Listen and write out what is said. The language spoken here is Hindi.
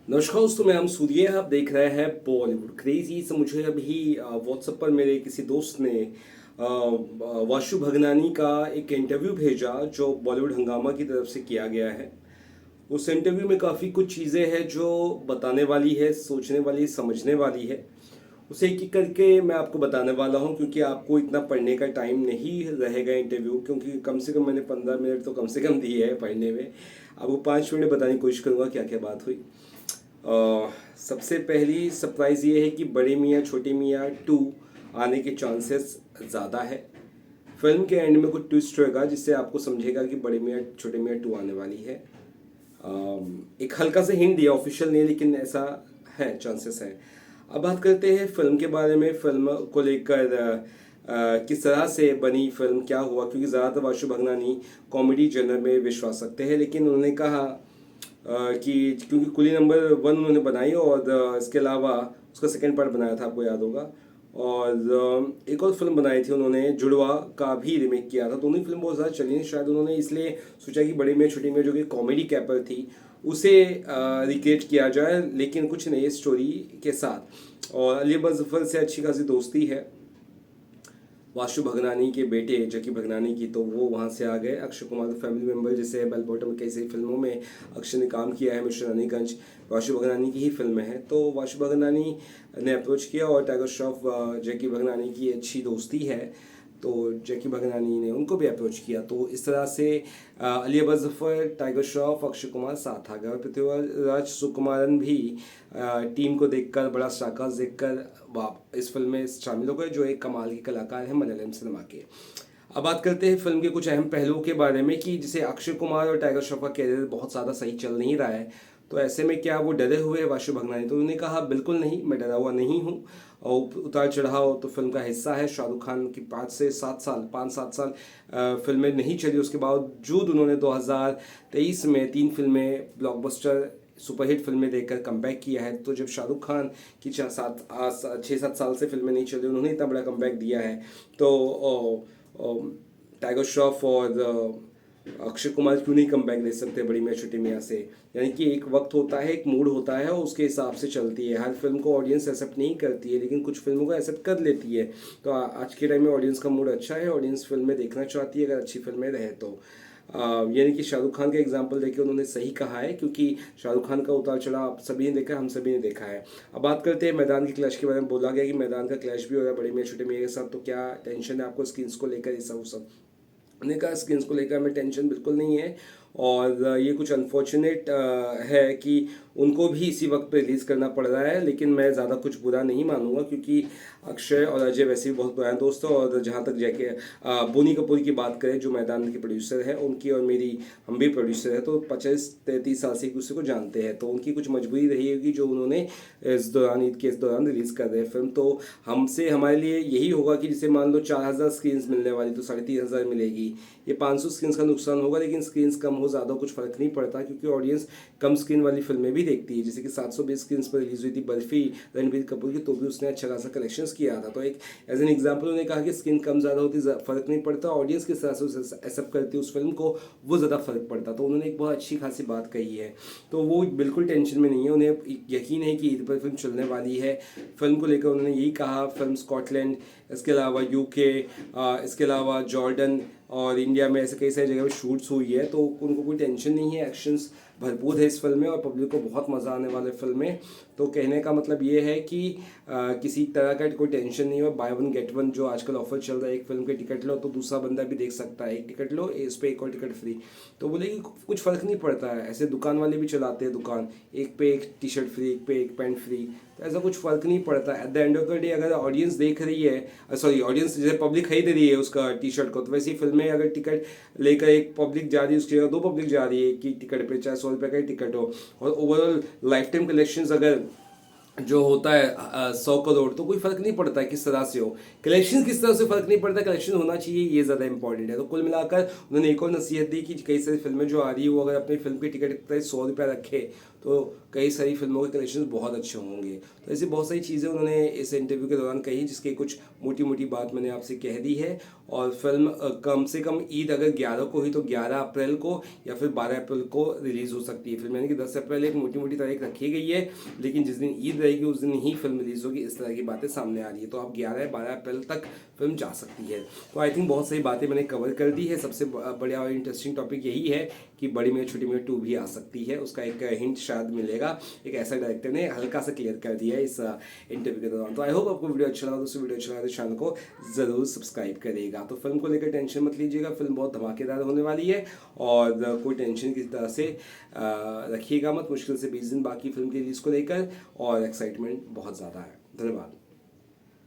नमस्कार दोस्तों, मैं हम सूर्य। आप देख रहे हैं बॉलीवुड क्रेजी। से मुझे अभी व्हाट्सएप पर मेरे किसी दोस्त ने वाशु भगनानी का एक इंटरव्यू भेजा जो बॉलीवुड हंगामा की तरफ से किया गया है। उस इंटरव्यू में काफ़ी कुछ चीज़ें हैं जो बताने वाली है, सोचने वाली, समझने वाली है। उसे एक एक करके मैं आपको बताने वाला हूँ, क्योंकि आपको इतना पढ़ने का टाइम नहीं रहेगा इंटरव्यू, क्योंकि कम से कम मैंने 15 मिनट तो कम से कम दिए है पढ़ने में। आपको 5 मिनट बताने की कोशिश करूँगा क्या क्या बात हुई। सबसे पहली सरप्राइज़ ये है कि बड़े मियाँ छोटे मियाँ टू आने के चांसेस ज़्यादा है। फिल्म के एंड में कुछ ट्विस्ट होगा जिससे आपको समझेगा कि बड़े मियाँ छोटे मियाँ टू आने वाली है। एक हल्का सा हिंट दिया, ऑफिशियल नहीं, लेकिन ऐसा है, चांसेस है। अब बात करते हैं फिल्म के बारे में। फिल्म को लेकर किस तरह से बनी फिल्म, क्या हुआ, क्योंकि ज़्यादातर वाशु भगनानी कॉमेडी जनर में विश्वास रखते हैं, लेकिन उन्होंने कहा कि क्योंकि कुली नंबर 1 उन्होंने बनाई और इसके अलावा उसका सेकंड पार्ट बनाया था, आपको याद होगा। और एक और फिल्म बनाई थी उन्होंने, जुड़वा का भी रिमेक किया था। दोनों ही फिल्म बहुत ज़्यादा चली नहीं, शायद उन्होंने इसलिए सोचा कि बड़े में छोटी में जो कि कॉमेडी कैपर थी उसे रिक्रिएट किया जाए, लेकिन कुछ नई स्टोरी के साथ। और अली अकबर जफर से अच्छी खासी दोस्ती है वाशु भगनानी के बेटे जकी भगनानी की, तो वो वहाँ से आ गए। अक्षय कुमार के फैमिली मेम्बर, जैसे बेल बॉटम कई सारी फिल्मों में अक्षय ने काम किया है। मिस्टर रानीगंज वाशु भगनानी की ही फिल्म है, तो वाशु भगनानी ने अप्रोच किया और टाइगर श्रॉफ जकी भगनानी की अच्छी दोस्ती है, तो जैकी भगनानी ने उनको भी अप्रोच किया। तो इस तरह से अली अकबर जफर, टाइगर श्रॉफ, अक्षय कुमार साथ आ गए और पृथ्वीराज सुकुमारन भी टीम को देखकर, बड़ा स्टारकास्ट देखकर इस फिल्म में शामिल हो गए, जो एक कमाल के कलाकार हैं मलयालम सिनेमा के। अब बात करते हैं फिल्म के कुछ अहम पहलुओं के बारे में, कि जिसे अक्षय कुमार और टाइगर श्रॉफ का कैरियर बहुत ज़्यादा सही चल नहीं रहा है, तो ऐसे में क्या वो डरे हुए हैं वाशु भगनानी? तो उन्होंने कहा बिल्कुल नहीं, मैं डरा हुआ नहीं हूँ। और उतार चढ़ाव तो फिल्म का हिस्सा है। शाहरुख खान की 5 से 7 साल फिल्में नहीं चली, उसके बावजूद उन्होंने 2023 में 3 फिल्में ब्लॉकबस्टर सुपरहिट फिल्में देकर कमबैक किया है। तो जब शाहरुख खान की 6-7 साल से फिल्में नहीं चली, उन्होंने इतना बड़ा कमबैक दिया है, तो टाइगर श्रॉफ और अक्षय कुमार क्यों नहीं कमबैक दे सकते बड़ी मियाँ छोटी मियाँ से? यानी कि एक वक्त होता है, एक मूड होता है, और उसके हिसाब से चलती है। हर फिल्म को ऑडियंस एक्सेप्ट नहीं करती है, लेकिन कुछ फिल्मों को एक्सेप्ट कर लेती है। तो आज के टाइम में ऑडियंस का मूड अच्छा है, ऑडियंस फिल्में देखना चाहती है, अगर अच्छी फिल्में रहे तो। यानी कि शाहरुख खान का एग्जाम्पल देके उन्होंने सही कहा है, क्योंकि शाहरुख खान का उतार चढ़ाव आप सभी ने देखा, हम सभी ने देखा है। अब बात करते हैं मैदान की क्लैश के बारे में। बोला गया कि मैदान का क्लैश भी हो रहा है बड़े मियाँ छोटे मियाँ के साथ, तो क्या टेंशन है आपको स्क्रीन्स को लेकर, ये सब? उन्होंने कहा स्किन्स को लेकर हमें टेंशन बिल्कुल नहीं है, और ये कुछ अनफॉर्चुनेट है कि उनको भी इसी वक्त पे रिलीज़ करना पड़ रहा है, लेकिन मैं ज़्यादा कुछ बुरा नहीं मानूंगा, क्योंकि अक्षय और अजय वैसे भी बहुत पुराने दोस्त हैं। और जहाँ तक जैके बोनी कपूर की बात करें, जो मैदान के प्रोड्यूसर है, उनकी और मेरी, हम भी प्रोड्यूसर है, तो 25-33 साल से एक दूसरे को जानते हैं, तो उनकी कुछ मजबूरी रही होगी जो उन्होंने इस दौरान, ईद के इस दौरान रिलीज़ कर रहे हैं फिल्म। तो हमसे, हमारे लिए यही होगा कि जैसे मान लो 4,000 स्क्रीन मिलने वाली, तो 3,500 मिलेगी। ये 500 स्क्रीन का नुकसान होगा, लेकिन स्क्रीन कम हो ज़्यादा कुछ फर्क नहीं पड़ता, क्योंकि ऑडियंस कम स्क्रीन वाली फिल्में भी देखती है। जैसे कि 720 स्क्रीन पर रिलीज हुई थी बर्फी रणबीर कपूर की, तो भी उसने अच्छा खासा कलेक्शंस किया था। तो एक एज एन एग्जाम्पल उन्होंने कहा कि स्क्रीन कम ज़्यादा होती, फर्क नहीं पड़ता, ऑडियंस किस तरह से उसे एक्सेप्ट करती है उस फिल्म को, वो ज़्यादा फर्क पड़ता। तो उन्होंने एक बहुत अच्छी खासी बात कही है, तो वो बिल्कुल टेंशन में नहीं है। उन्हें यकीन है कि ईद पर फिल्म चलने वाली है। फिल्म को लेकर उन्होंने यही कहा, फिल्म स्कॉटलैंड, इसके अलावा यूके, इसके अलावा जॉर्डन और इंडिया में ऐसे कई सारी जगह पे शूट्स हुई है, तो उनको कोई टेंशन नहीं है। एक्शंस भरपूर है इस फिल्म में और पब्लिक को बहुत मज़ा आने वाला है फिल्म में। तो कहने का मतलब ये है कि किसी तरह का कोई टेंशन नहीं हो। बाय वन गेट वन जो आजकल ऑफर चल रहा है, एक फिल्म के टिकट लो तो दूसरा बंदा भी देख सकता है, एक टिकट लो इस पर एक और टिकट फ्री। तो बोले कि कुछ फ़र्क नहीं पड़ता है, ऐसे दुकान वाले भी चलाते हैं दुकान, एक पे एक टी शर्ट फ्री, एक पे एक पैंट फ्री, तो ऐसा कुछ फ़र्क नहीं पड़ता। At the end of the day अगर ऑडियंस देख रही है, सॉरी ऑडियंस जैसे पब्लिक खरीद रही है उसका टी शर्ट को, तो वैसे ही फिल्म में अगर टिकट लेकर एक पब्लिक जा रही है, उसकी जगह 2 पब्लिक जा रही है कि टिकट पे, चाहे 100 रुपये का ही टिकट हो, और ओवरऑल लाइफ टाइम कलेक्शंस अगर जो होता है 100 करोड़, तो कोई फर्क नहीं पड़ता है किस तरह से हो कलेक्शन, किस तरह से फर्क नहीं पड़ता, कलेक्शन होना चाहिए, ये ज़्यादा इंपॉर्टेंट है। तो कुल मिलाकर उन्होंने एक और नसीहत दी कि कई सारी फिल्में जो आ रही है, वो अगर अपनी फिल्म की टिकट प्राइस 100 रुपया रखे तो कई सारी फिल्मों के कलेक्शन बहुत अच्छे होंगे। तो ऐसी बहुत सारी चीज़ें उन्होंने इस इंटरव्यू के दौरान कही, जिसकी कुछ मोटी मोटी बात मैंने आपसे कह दी है। और फिल्म कम से कम ईद अगर 11 को हुई तो 11 अप्रैल को या फिर 12 अप्रैल को रिलीज़ हो सकती है फिल्म, यानी कि 10 अप्रैल एक मोटी मोटी तारीख रखी गई है, लेकिन जिस दिन ईद रहेगी उस दिन ही फिल्म रिलीज़ होगी। इस तरह की बातें सामने आ रही है। तो आप 11-12 अप्रैल तक फिल्म जा सकती है। तो आई थिंक बहुत सारी बातें मैंने कवर कर दी है। सबसे बड़ा और इंटरेस्टिंग टॉपिक यही है कि बड़ी मेरी छोटी मेरी 2 भी आ सकती है, उसका एक हिंट शायद मिलेगा। एक ऐसा डायरेक्टर ने हल्का सा क्लियर कर दिया है इस इंटरव्यू के दौरान। तो आई होप आपको वीडियो अच्छा लगा। दोस्तों वीडियो अच्छा लगा तो चैनल को ज़रूर सब्सक्राइब करिएगा। तो फिल्म को लेकर टेंशन मत लीजिएगा, फिल्म बहुत धमाकेदार होने वाली है और कोई टेंशन किसी तरह से रखिएगा मत। मुश्किल से 20 दिन बाकी फिल्म की रिलीज़ को लेकर और एक्साइटमेंट बहुत ज़्यादा है। धन्यवाद।